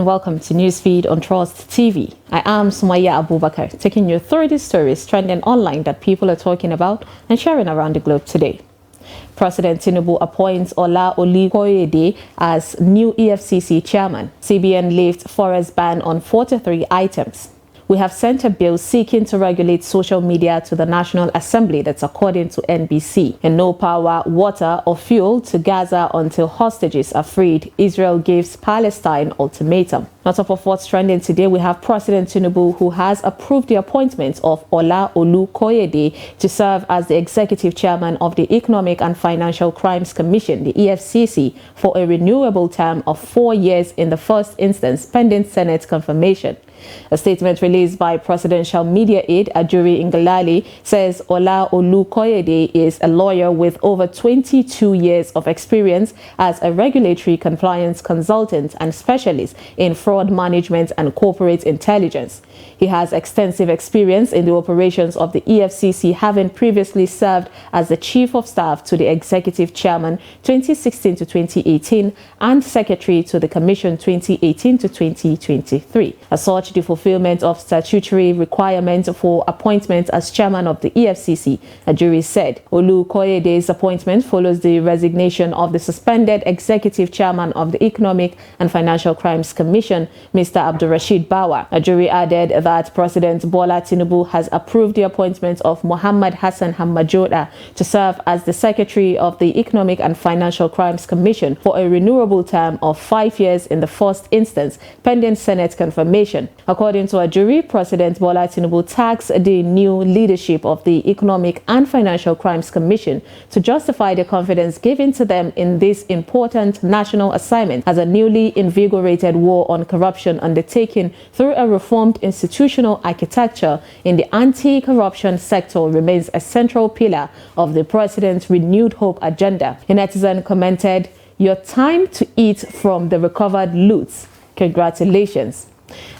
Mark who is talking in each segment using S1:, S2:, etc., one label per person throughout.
S1: welcome to Newsfeed on Trust TV. I am Sumaya Abubakar, taking you through the stories trending online that people are talking about and sharing around the globe today. President Tinubu appoints Ola Olukoyede as new EFCC chairman. CBN lifts forest ban on 43 items. We have sent a bill seeking to regulate social media to the National Assembly, that's according to NBC. And no power, water or fuel to Gaza until hostages are freed. Israel gives Palestine ultimatum. On top of what's trending today, we have President Tinubu, who has approved the appointment of Ola Olukoyede to serve as the executive chairman of the Economic and Financial Crimes Commission, the EFCC, for a renewable term of 4 years in the first instance, pending Senate confirmation. A statement released by presidential media aide Ajuri Ngalali says Ola Olukoyede is a lawyer with over 22 years of experience as a regulatory compliance consultant and specialist in fraud management and corporate intelligence. He has extensive experience in the operations of the EFCC, having previously served as the Chief of Staff to the Executive Chairman 2016 to 2018 and Secretary to the Commission 2018 to 2023. As such, the fulfillment of statutory requirements for appointment as chairman of the EFCC, a jury said. Olukoyede's appointment follows the resignation of the suspended executive chairman of the Economic and Financial Crimes Commission, Mr. Abdurrashid Bawa. A jury added that President Bola Tinubu has approved the appointment of Muhammad Hassan Hammajoda to serve as the secretary of the Economic and Financial Crimes Commission for a renewable term of 5 years in the first instance, pending Senate confirmation. According to a jury, President Bola Tinubu tasked the new leadership of the Economic and Financial Crimes Commission to justify the confidence given to them in this important national assignment as a newly invigorated war on corruption undertaken through a reformed institutional architecture in the anti-corruption sector remains a central pillar of the president's renewed hope agenda. A netizen commented, "Your time to eat from the recovered loot. Congratulations."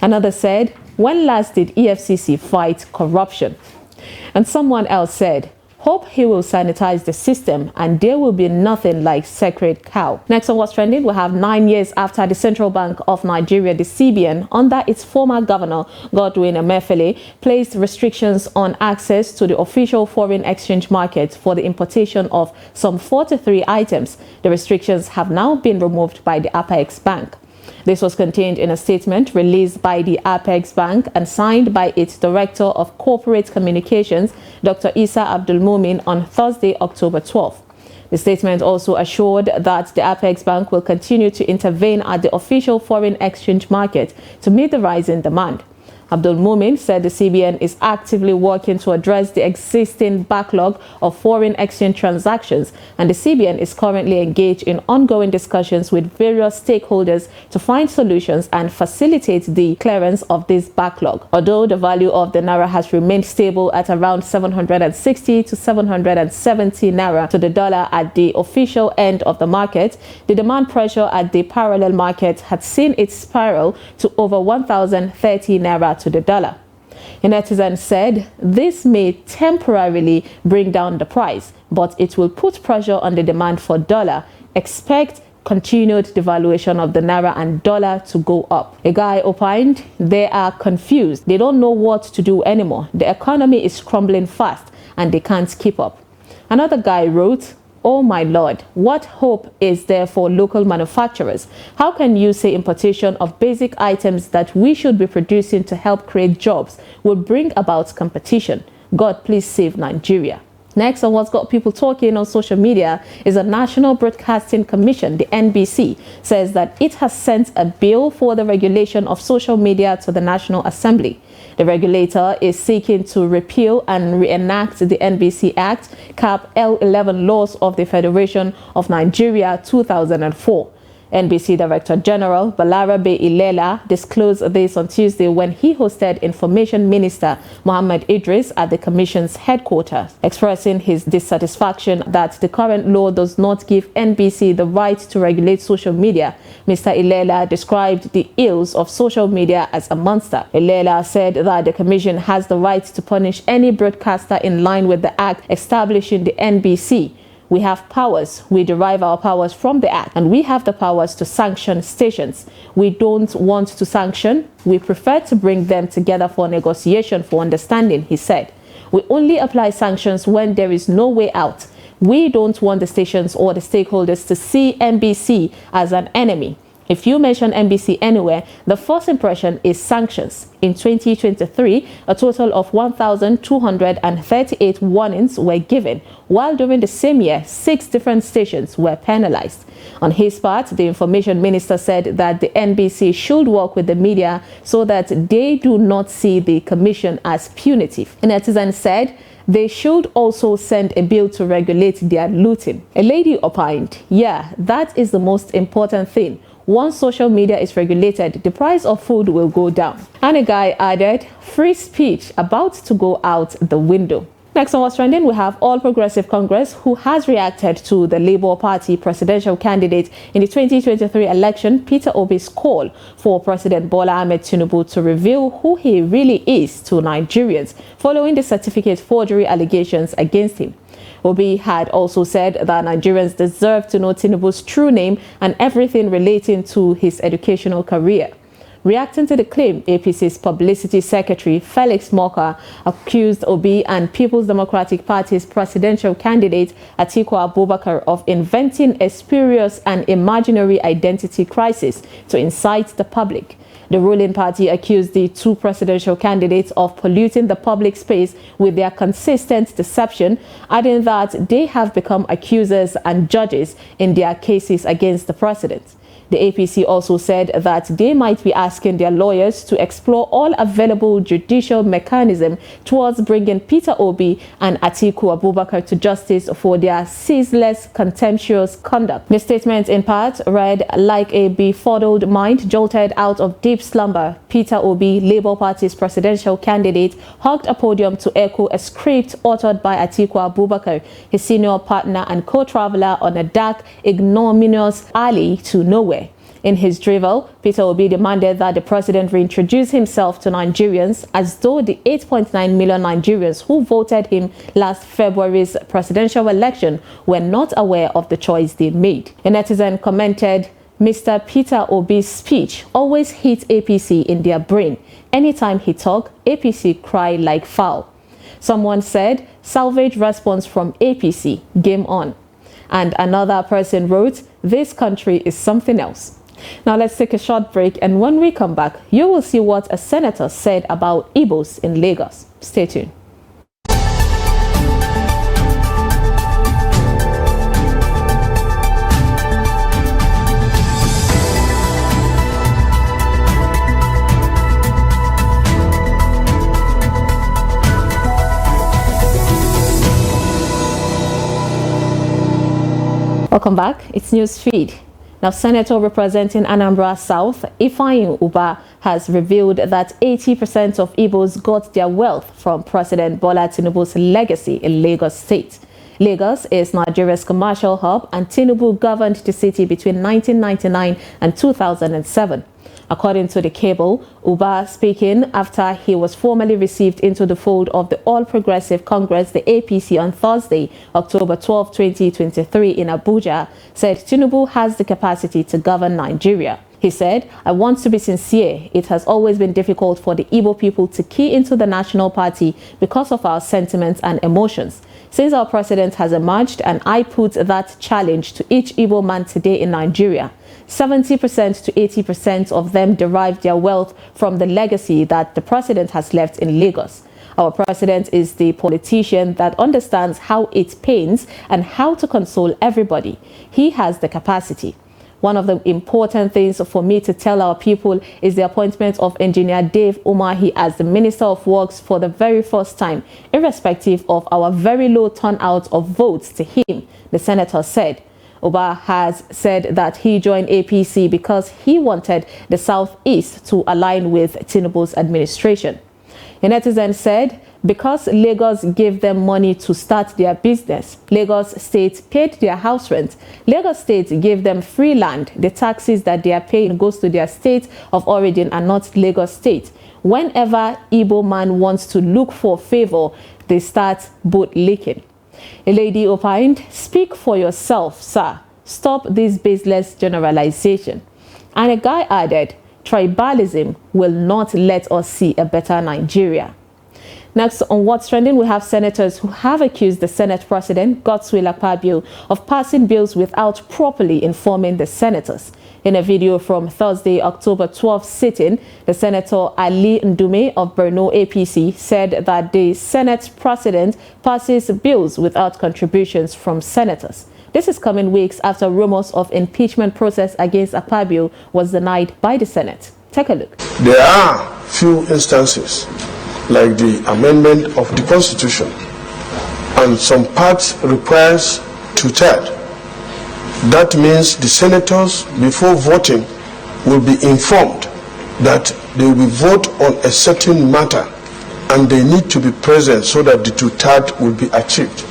S1: Another said, "When last did EFCC fight corruption?" And someone else said, "Hope he will sanitize the system and there will be nothing like sacred cow." Next on what's trending, we have 9 years after the Central Bank of Nigeria, the CBN, under its former governor, Godwin Emefiele, placed restrictions on access to the official foreign exchange market for the importation of some 43 items. The restrictions have now been removed by the Apex Bank. This was contained in a statement released by the Apex Bank and signed by its Director of Corporate Communications, Dr. Isa Abdulmumin, on Thursday, October 12th. The statement also assured that the Apex Bank will continue to intervene at the official foreign exchange market to meet the rising demand. Abdulmumin said the CBN is actively working to address the existing backlog of foreign exchange transactions, and the CBN is currently engaged in ongoing discussions with various stakeholders to find solutions and facilitate the clearance of this backlog. Although the value of the naira has remained stable at around 760 to 770 naira to the dollar at the official end of the market, the demand pressure at the parallel market had seen it spiral to over 1,030 naira to the dollar. A netizen said, "This may temporarily bring down the price, but it will put pressure on the demand for dollar. Expect continued devaluation of the naira and dollar to go up." A guy opined, "They are confused. They don't know what to do anymore. The economy is crumbling fast and they can't keep up." Another guy wrote, "Oh my Lord, what hope is there for local manufacturers? How can you say importation of basic items that we should be producing to help create jobs will bring about competition? God, please save Nigeria." Next on what's got people talking on social media is a National Broadcasting Commission, the NBC, says that it has sent a bill for the regulation of social media to the National Assembly. The regulator is seeking to repeal and reenact the NBC Act, Cap L11 laws of the Federation of Nigeria 2004. NBC Director General Balarabe Ilela disclosed this on Tuesday when he hosted Information Minister Mohammed Idris at the Commission's headquarters. Expressing his dissatisfaction that the current law does not give NBC the right to regulate social media, Mr. Ilela described the ills of social media as a monster. Ilela said that the Commission has the right to punish any broadcaster in line with the Act establishing the NBC. We have powers. We derive our powers from the Act, and we have the powers to sanction stations. We don't want to sanction. We prefer to bring them together for negotiation, for understanding, he said. We only apply sanctions when there is no way out. We don't want the stations or the stakeholders to see NBC as an enemy. If you mention NBC anywhere, the first impression is sanctions. In 2023, a total of 1,238 warnings were given, while during the same year, 6 different stations were penalized. On his part, the information minister said that the NBC should work with the media so that they do not see the commission as punitive. A netizen said they should also send a bill to regulate their looting. A lady opined, yeah, that is the most important thing. Once social media is regulated, the price of food will go down. And a guy added, free speech about to go out the window. Next on What's Trending, we have All Progressive Congress, who has reacted to the Labour Party presidential candidate in the 2023 election, Peter Obi's call for President Bola Ahmed Tinubu to reveal who he really is to Nigerians, following the certificate forgery allegations against him. Obi had also said that Nigerians deserve to know Tinubu's true name and everything relating to his educational career. Reacting to the claim, APC's publicity secretary Felix Moka accused Obi and People's Democratic Party's presidential candidate Atiku Abubakar of inventing a spurious and imaginary identity crisis to incite the public. The ruling party accused the 2 presidential candidates of polluting the public space with their consistent deception, adding that they have become accusers and judges in their cases against the president. The APC also said that they might be asking their lawyers to explore all available judicial mechanisms towards bringing Peter Obi and Atiku Abubakar to justice for their ceaseless, contemptuous conduct. The statement in part read, like a befuddled mind jolted out of deep slumber, Peter Obi, Labour Party's presidential candidate, hugged a podium to echo a script authored by Atiku Abubakar, his senior partner and co-traveler on a dark, ignominious alley to nowhere. In his drivel, Peter Obi demanded that the president reintroduce himself to Nigerians as though the 8.9 million Nigerians who voted him last February's presidential election were not aware of the choice they made. A netizen commented, Mr. Peter Obi's speech always hits APC in their brain. Anytime he talks, APC cry like fowl. Someone said, salvage response from APC, game on. And another person wrote, this country is something else. Now let's take a short break, and when we come back, you will see what a senator said about Igbos in Lagos. Stay tuned. Welcome back. It's Newsfeed. Now, Senator representing Anambra South, Ifeanyi Ubah, has revealed that 80% of Igbos got their wealth from President Bola Tinubu's legacy in Lagos State. Lagos is Nigeria's commercial hub, and Tinubu governed the city between 1999 and 2007. According to the cable, Ubah speaking after he was formally received into the fold of the All Progressive Congress, the APC, on Thursday, October 12, 2023 in Abuja, said Tinubu has the capacity to govern Nigeria. He said, I want to be sincere. It has always been difficult for the Igbo people to key into the National Party because of our sentiments and emotions. Since our president has emerged, and I put that challenge to each Igbo man today in Nigeria, 70% to 80% of them derive their wealth from the legacy that the president has left in Lagos. Our president is the politician that understands how it pains and how to console everybody. He has the capacity. One of the important things for me to tell our people is the appointment of Engineer Dave Umahi as the Minister of Works for the very first time, irrespective of our very low turnout of votes to him, the senator said. Ubah has said that he joined APC because he wanted the Southeast to align with Tinubu's administration. A netizen said, because Lagos gave them money to start their business, Lagos State paid their house rent, Lagos State gave them free land, the taxes that they are paying goes to their state of origin and not Lagos State. Whenever Igbo man wants to look for favor, they start boot licking. A lady opined, "Speak for yourself, sir. Stop this baseless generalization." And a guy added, "Tribalism will not let us see a better Nigeria." Next, on What's Trending, we have senators who have accused the Senate President, Godswill Akpabio, of passing bills without properly informing the senators. In a video from Thursday, October 12th sitting, the Senator Ali Ndume of Borno APC said that the Senate President passes bills without contributions from senators. This is coming weeks after rumors of impeachment process against Akpabio was denied by the Senate. Take a look.
S2: There are few instances like the amendment of the Constitution, and some parts requires two-thirds. That means the senators, before voting, will be informed that they will vote on a certain matter, and they need to be present so that the two-thirds will be achieved.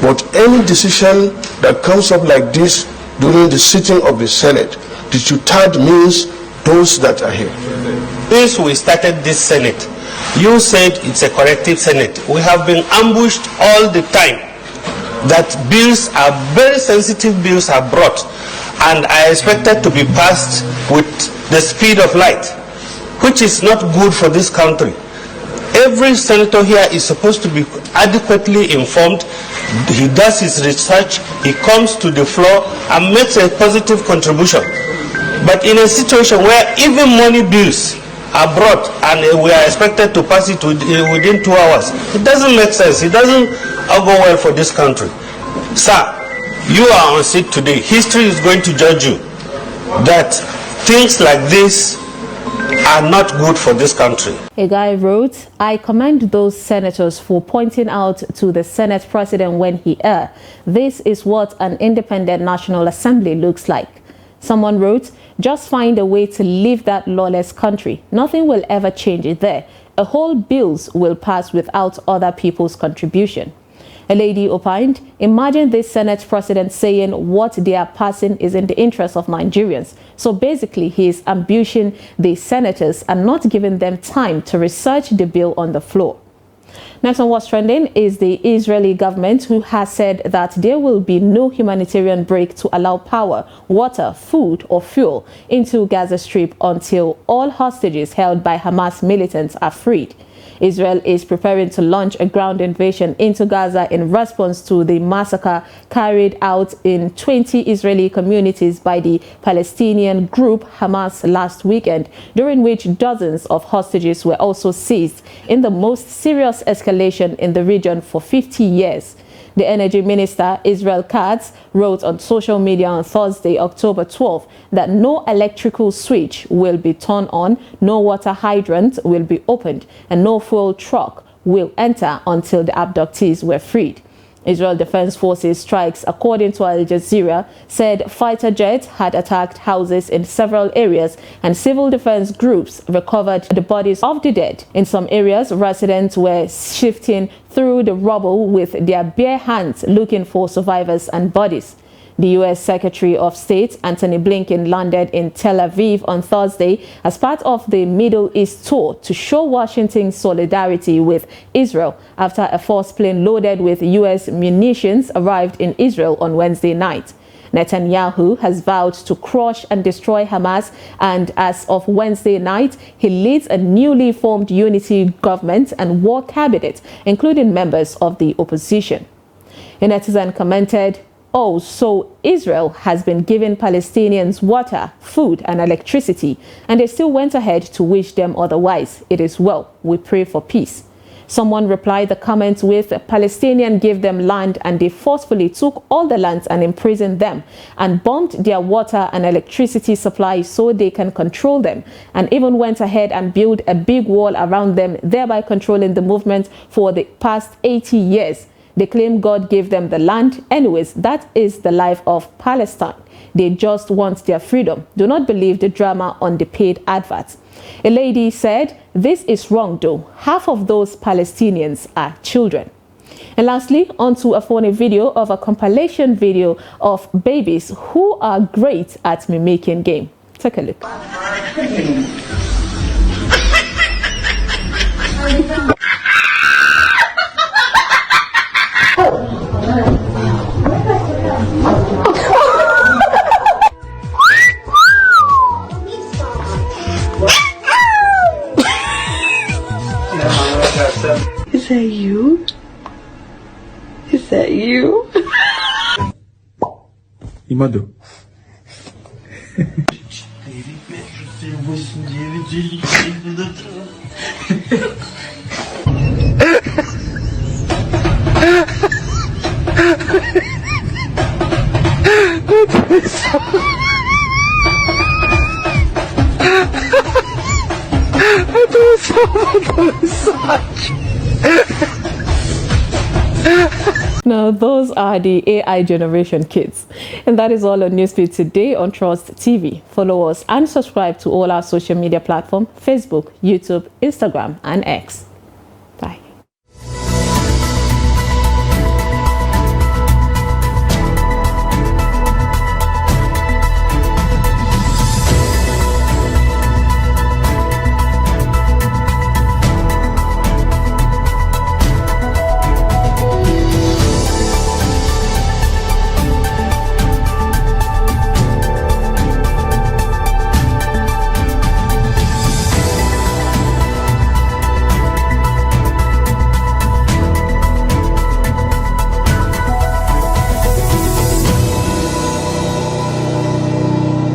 S2: But any decision that comes up like this during the sitting of the Senate, the two-thirds means those that are here.
S3: Since we started this Senate, you said it's a corrective Senate. We have been ambushed all the time that bills are very sensitive bills are brought, and are expected to be passed with the speed of light, which is not good for this country. Every senator here is supposed to be adequately informed. He does his research, he comes to the floor and makes a positive contribution. But in a situation where even money bills are brought and we are expected to pass it within 2 hours, it doesn't make sense. It doesn't go well for this country. Sir, you are on seat today. History is going to judge you that things like this are not good for this country.
S1: A guy wrote, "I commend those senators for pointing out to the Senate President when he erred. This is what an independent National Assembly looks like." Someone wrote, "Just find a way to leave that lawless country. Nothing will ever change it there. A whole bills will pass without other people's contribution." A lady opined, "Imagine this Senate President saying what they are passing is in the interest of Nigerians. So basically, he is ambushing the senators and not giving them time to research the bill on the floor." Next on What's Trending is the Israeli government, who has said that there will be no humanitarian break to allow power, water, food or fuel into Gaza Strip until all hostages held by Hamas militants are freed. Israel is preparing to launch a ground invasion into Gaza in response to the massacre carried out in 20 Israeli communities by the Palestinian group Hamas last weekend, during which dozens of hostages were also seized in the most serious escalation in the region for 50 years. The Energy Minister, Israel Katz, wrote on social media on Thursday, October 12, that no electrical switch will be turned on, no water hydrant will be opened, and no fuel truck will enter until the abductees were freed. Israel Defense Forces strikes, according to Al Jazeera, said fighter jets had attacked houses in several areas, and civil defense groups recovered the bodies of the dead. In some areas, residents were shifting through the rubble with their bare hands looking for survivors and bodies. The U.S. Secretary of State, Antony Blinken, landed in Tel Aviv on Thursday as part of the Middle East tour to show Washington's solidarity with Israel after a force plane loaded with U.S. munitions arrived in Israel on Wednesday night. Netanyahu has vowed to crush and destroy Hamas, and as of Wednesday night, he leads a newly formed unity government and war cabinet, including members of the opposition. A netizen commented, "Oh, so Israel has been giving Palestinians water, food and electricity, and they still went ahead to wish them otherwise. It is well. We pray for peace." Someone replied the comment with, "Palestinians gave them land and they forcefully took all the lands and imprisoned them and bombed their water and electricity supply so they can control them, and even went ahead and built a big wall around them, thereby controlling the movement for the past 80 years. They claim God gave them the land. Anyways, that is the life of Palestine. They just want their freedom. Do not believe the drama on the paid adverts." A lady said, "This is wrong though. Half of those Palestinians are children." And lastly, onto a funny video of a compilation video of babies who are great at mimicking game. Take a look.
S4: Imado.
S1: Now, those are the AI generation kids. And that is all on Newsfeed today on Trust TV. Follow us and subscribe to all our social media platforms: Facebook, YouTube, Instagram, and X.